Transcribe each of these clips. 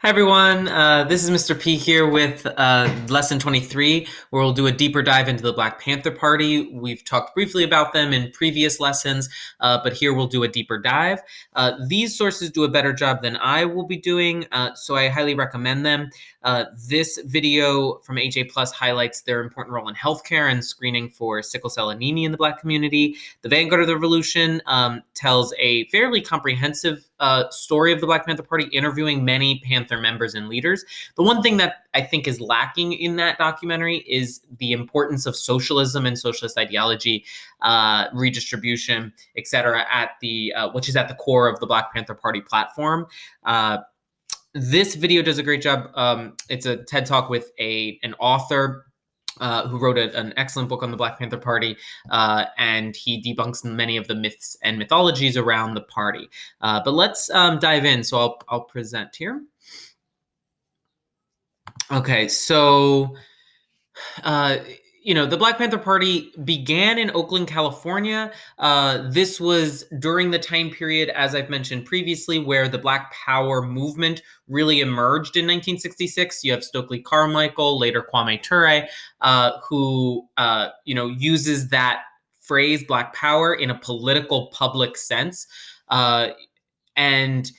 Hi everyone, this is Mr. P here with lesson 23, where we'll do a deeper dive into the Black Panther Party. We've talked briefly about them in previous lessons, but here we'll do a deeper dive. These sources do a better job than I will be doing, so I highly recommend them. This video from AJ Plus highlights their important role in healthcare and screening for sickle cell anemia in the Black community. The Vanguard of the Revolution tells a fairly comprehensive story of the Black Panther Party, interviewing many Panther members and leaders. The one thing that I think is lacking in that documentary is the importance of socialism and socialist ideology, redistribution, etc., which is at the core of the Black Panther Party platform. This video does a great job. It's a TED Talk with an author who wrote an excellent book on the Black Panther Party, and he debunks many of the myths and mythologies around the party. But let's dive in. So I'll present here. Okay, so the Black Panther Party began in Oakland, California. This was during the time period, as I've mentioned previously, where the Black Power movement really emerged in 1966. You have Stokely Carmichael, later Kwame Ture, who uses that phrase Black Power in a political public sense. And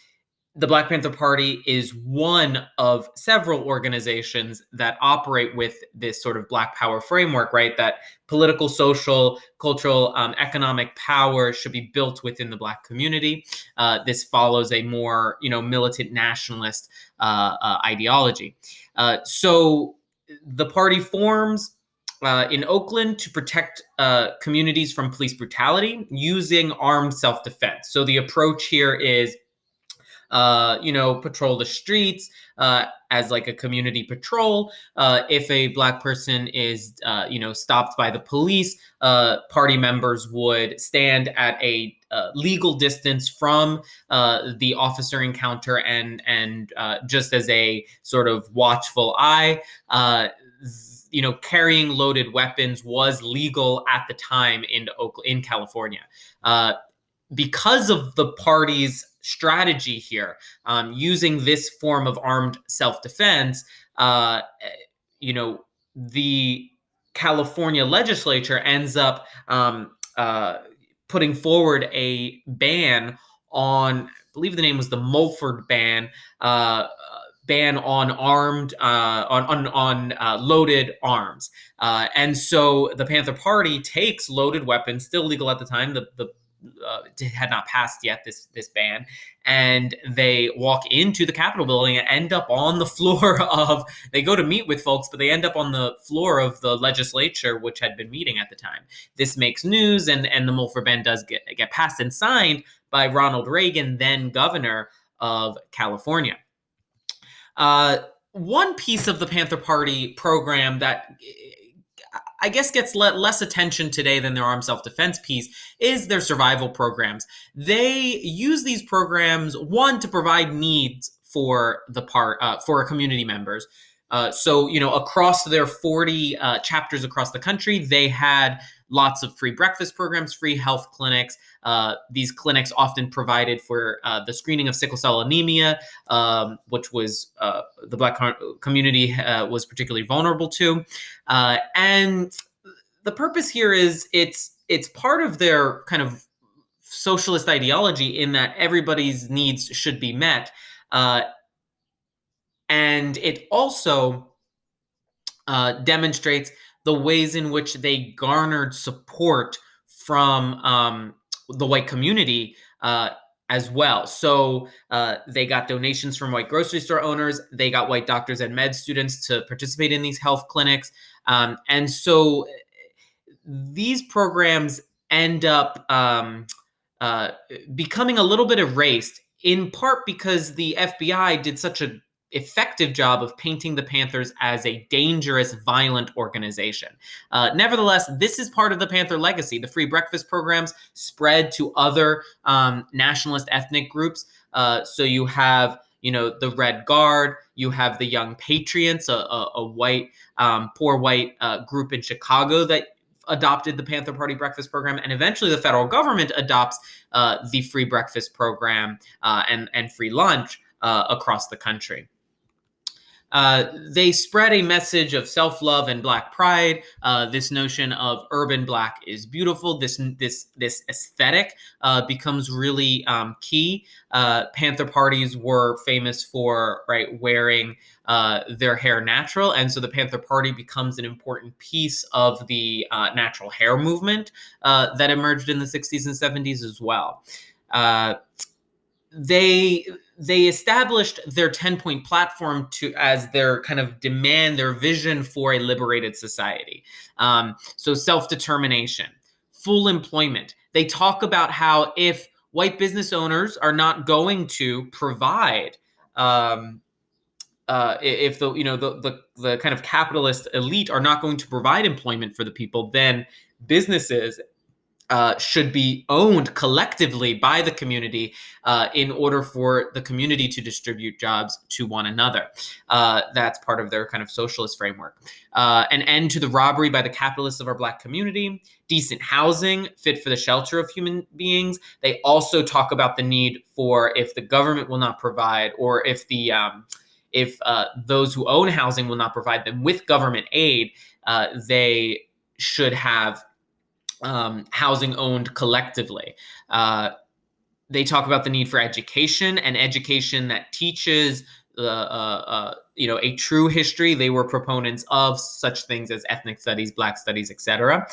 the Black Panther Party is one of several organizations that operate with this sort of Black Power framework, right? That political, social, cultural, economic power should be built within the Black community. This follows a more, militant nationalist ideology. So the party forms in Oakland to protect communities from police brutality using armed self-defense. So the approach here is patrol the streets as like a community patrol. If a Black person is, stopped by the police, party members would stand at a legal distance from the officer encounter and just as a sort of watchful eye. Carrying loaded weapons was legal at the time in California. Because of the party's strategy here, using this form of armed self-defense, the California legislature ends up putting forward a ban on, I believe the name was the Mulford ban, ban on armed on loaded arms, and so the Panther Party takes loaded weapons, still legal at the time. It had not passed yet, this ban, and they walk into the Capitol building and end up on the floor of. They go to meet with folks, but they end up on the floor of the legislature, which had been meeting at the time. This makes news, and the Mulford ban does get passed and signed by Ronald Reagan, then governor of California. One piece of the Panther Party program that I guess gets less attention today than their armed self-defense piece is their survival programs. They use these programs, one, to provide needs for for community members. So across their 40 chapters across the country, they had lots of free breakfast programs, free health clinics. These clinics often provided for the screening of sickle cell anemia, which was the Black community was particularly vulnerable to. And the purpose here is it's part of their kind of socialist ideology in that everybody's needs should be met. And it also demonstrates the ways in which they garnered support from the white community as well. So they got donations from white grocery store owners. They got white doctors and med students to participate in these health clinics. And so these programs end up becoming a little bit erased, in part because the FBI did such an effective job of painting the Panthers as a dangerous, violent organization. Nevertheless, this is part of the Panther legacy. The free breakfast programs spread to other nationalist ethnic groups. So you have, the Red Guard, you have the Young Patriots, a white, poor white group in Chicago that adopted the Panther Party breakfast program, and eventually the federal government adopts the free breakfast program and free lunch across the country. They spread a message of self-love and Black pride. This notion of urban Black is beautiful. This aesthetic becomes really key. Panther parties were famous for wearing their hair natural, and so the Panther Party becomes an important piece of the natural hair movement that emerged in the 60s and 70s as well. They established their 10-point platform as their kind of demand, their vision for a liberated society. So self-determination, full employment. They talk about how if white business owners are not going to provide, if the kind of capitalist elite are not going to provide employment for the people, then businesses should be owned collectively by the community in order for the community to distribute jobs to one another. That's part of their kind of socialist framework. An end to the robbery by the capitalists of our Black community, decent housing fit for the shelter of human beings. They also talk about the need for, if the government will not provide, or if those who own housing will not provide them with government aid, they should have housing owned collectively. They talk about the need for education, and education that teaches a true history. They were proponents of such things as ethnic studies, Black studies, etc.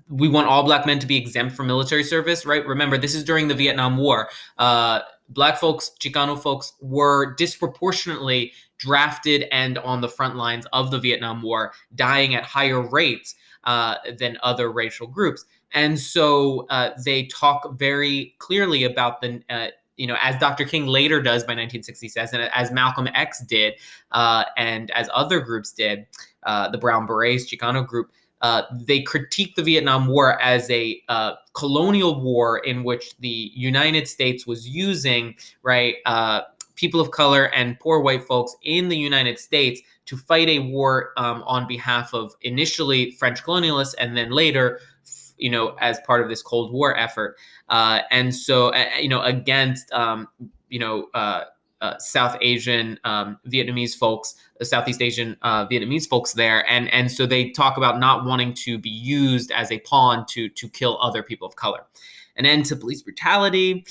We want all Black men to be exempt from military service, right? Remember, this is during the Vietnam War. Black folks, Chicano folks, were disproportionately drafted and on the front lines of the Vietnam War, dying at higher rates than other racial groups. And so they talk very clearly about as Dr. King later does by 1966, and as Malcolm X did, and as other groups did, the Brown Berets, Chicano group, they critique the Vietnam War as a colonial war in which the United States was using, people of color and poor white folks in the United States to fight a war on behalf of initially French colonialists, and then later, as part of this Cold War effort. And so, against, South Asian Vietnamese folks, Southeast Asian Vietnamese folks there, and so they talk about not wanting to be used as a pawn to kill other people of color. An end to police brutality.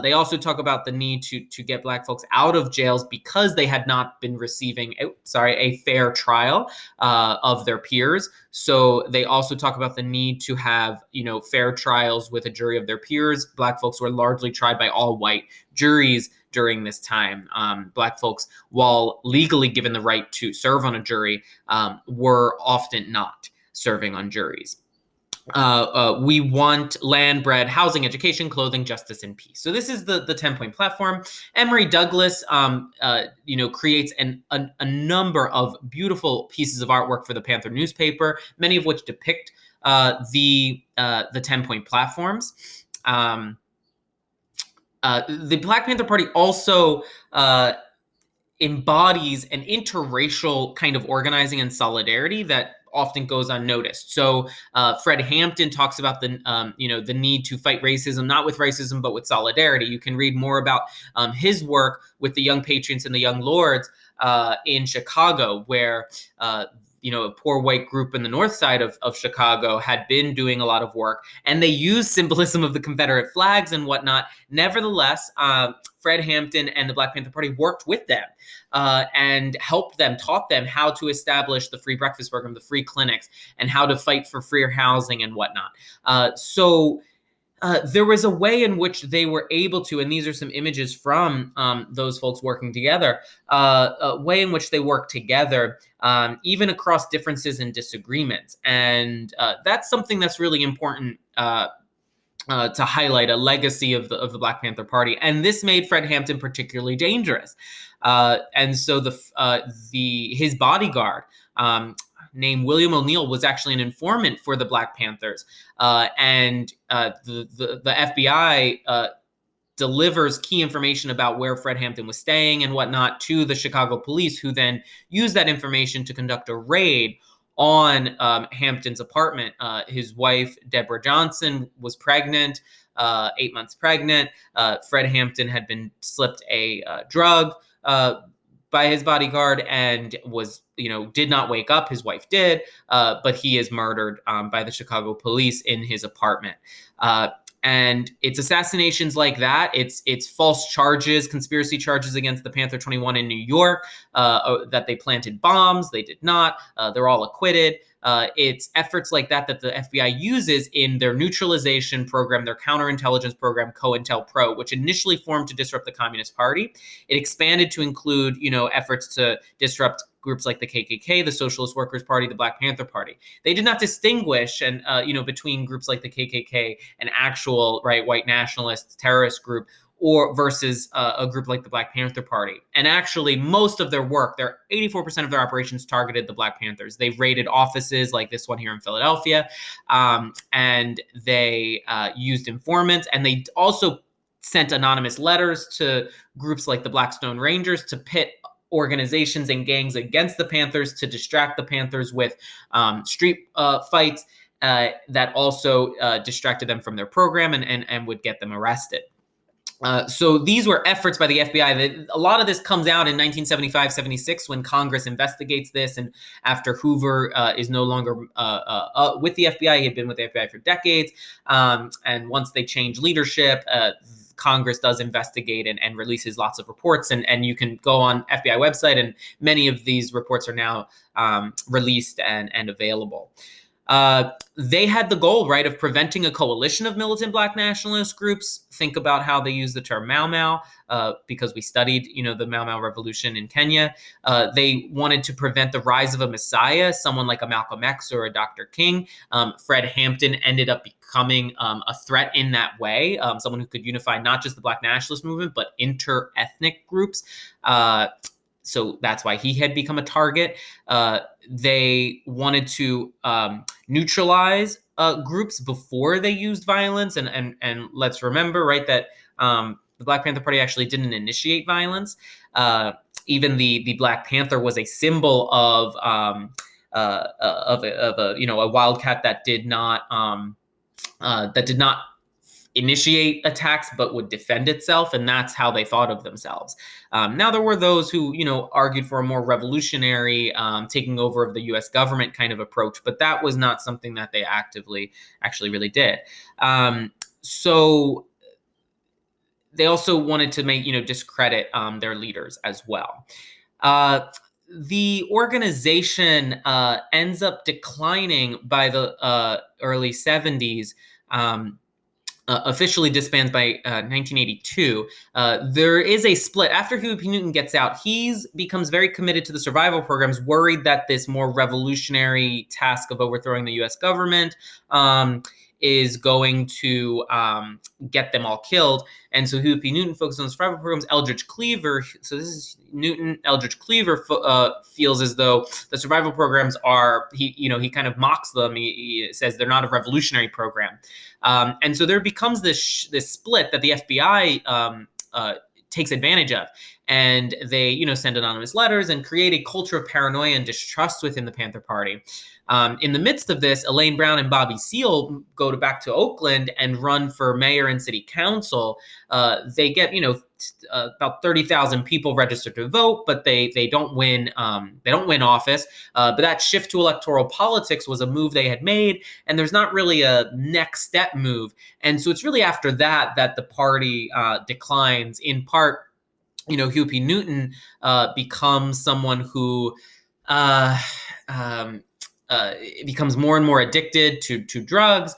They also talk about the need to get Black folks out of jails because they had not been receiving a fair trial of their peers. So they also talk about the need to have fair trials with a jury of their peers. Black folks were largely tried by all white juries during this time. Black folks, while legally given the right to serve on a jury, were often not serving on juries. We want land, bread, housing, education, clothing, justice, and peace. So this is the 10-point platform. Emory Douglas, creates a number of beautiful pieces of artwork for the Panther newspaper, many of which depict the 10-point platforms. The Black Panther Party also embodies an interracial kind of organizing and solidarity that often goes unnoticed. So Fred Hampton talks about the need to fight racism, not with racism, but with solidarity. You can read more about his work with the Young Patriots and the Young Lords in Chicago, where a poor white group in the north side of Chicago had been doing a lot of work, and they used symbolism of the Confederate flags and whatnot. Nevertheless, Fred Hampton and the Black Panther Party worked with them and helped them, taught them how to establish the free breakfast program, the free clinics, and how to fight for freer housing and whatnot. So there was a way in which they were able to, and these are some images from those folks working together, a way in which they work together, even across differences and disagreements. And that's something that's really important to highlight, a legacy of the Black Panther Party. And this made Fred Hampton particularly dangerous. And so his bodyguard, named William O'Neill, was actually an informant for the Black Panthers. And the FBI delivers key information about where Fred Hampton was staying and whatnot to the Chicago police, who then use that information to conduct a raid on Hampton's apartment. His wife, Deborah Johnson, was pregnant, 8 months pregnant. Fred Hampton had been slipped a drug. by his bodyguard and was, did not wake up. His wife did, but he is murdered by the Chicago police in his apartment. And it's assassinations like that. It's false charges, conspiracy charges against the Panther 21 in New York, that they planted bombs. They did not. They're all acquitted. It's efforts like that that the FBI uses in their neutralization program, their counterintelligence program, COINTELPRO, which initially formed to disrupt the Communist Party. It expanded to include, efforts to disrupt groups like the KKK, the Socialist Workers Party, the Black Panther Party. They did not distinguish between groups like the KKK, an actual white nationalist terrorist group, or versus a group like the Black Panther Party. And actually, most of their work, 84% of their operations targeted the Black Panthers. They raided offices like this one here in Philadelphia, and they used informants, and they also sent anonymous letters to groups like the Blackstone Rangers to pit organizations and gangs against the Panthers, to distract the Panthers with street fights that also distracted them from their program and would get them arrested. So these were efforts by the FBI. A lot of this comes out in 1975, 76 when Congress investigates this. And after Hoover is no longer with the FBI, he had been with the FBI for decades. And once they change leadership, Congress does investigate and releases lots of reports. And you can go on FBI website, and many of these reports are now released and available. They had the goal, of preventing a coalition of militant Black nationalist groups. Think about how they use the term Mau Mau, because we studied, the Mau Mau revolution in Kenya. They wanted to prevent the rise of a messiah, someone like a Malcolm X or a Dr. King. Fred Hampton ended up becoming a threat in that way, someone who could unify not just the Black nationalist movement, but inter-ethnic groups. So that's why he had become a target. They wanted to neutralize groups before they used violence. And let's remember, that the Black Panther Party actually didn't initiate violence. Even the Black Panther was a symbol of a wildcat that did not initiate attacks, but would defend itself. And that's how they thought of themselves. Now, there were those who, argued for a more revolutionary taking over of the U.S. government kind of approach, but that was not something that they actively actually really did. So they also wanted to make, discredit their leaders as well. The organization ends up declining by the early 70s. Officially disbands by 1982. There is a split. After Huey P. Newton gets out, he becomes very committed to the survival programs, worried that this more revolutionary task of overthrowing the U.S. government is going to get them all killed. And so Huey P. Newton focused on the survival programs. Eldridge Cleaver, so this is Newton, Eldridge Cleaver feels as though the survival programs are, he kind of mocks them. He says they're not a revolutionary program. And so there becomes this split that the FBI takes advantage of. And they, send anonymous letters and create a culture of paranoia and distrust within the Panther Party. In the midst of this, Elaine Brown and Bobby Seale go back to Oakland and run for mayor and city council. They get, about 30,000 people registered to vote, but they don't win. They don't win office. But that shift to electoral politics was a move they had made, and there's not really a next step move. And so it's really after that the party declines. In part, Huey P. Newton becomes someone who becomes more and more addicted to drugs.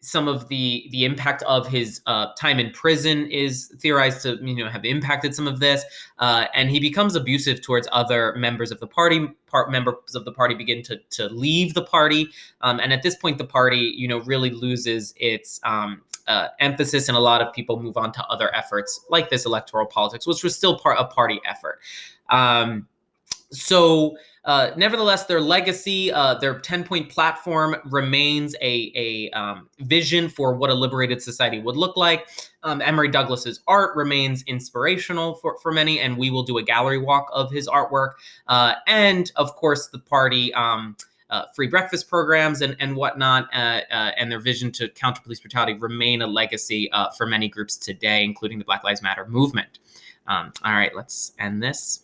Some of the impact of his time in prison is theorized to have impacted some of this, and he becomes abusive towards other members of the party. Members of the party begin to leave the party, and at this point, the party really loses its emphasis, and a lot of people move on to other efforts like this electoral politics, which was still a party effort. Nevertheless, their legacy, their 10-point platform remains a vision for what a liberated society would look like. Emory Douglas's art remains inspirational for many, and we will do a gallery walk of his artwork. And of course, the party free breakfast programs and whatnot, and their vision to counter police brutality remain a legacy for many groups today, including the Black Lives Matter movement. All right, let's end this.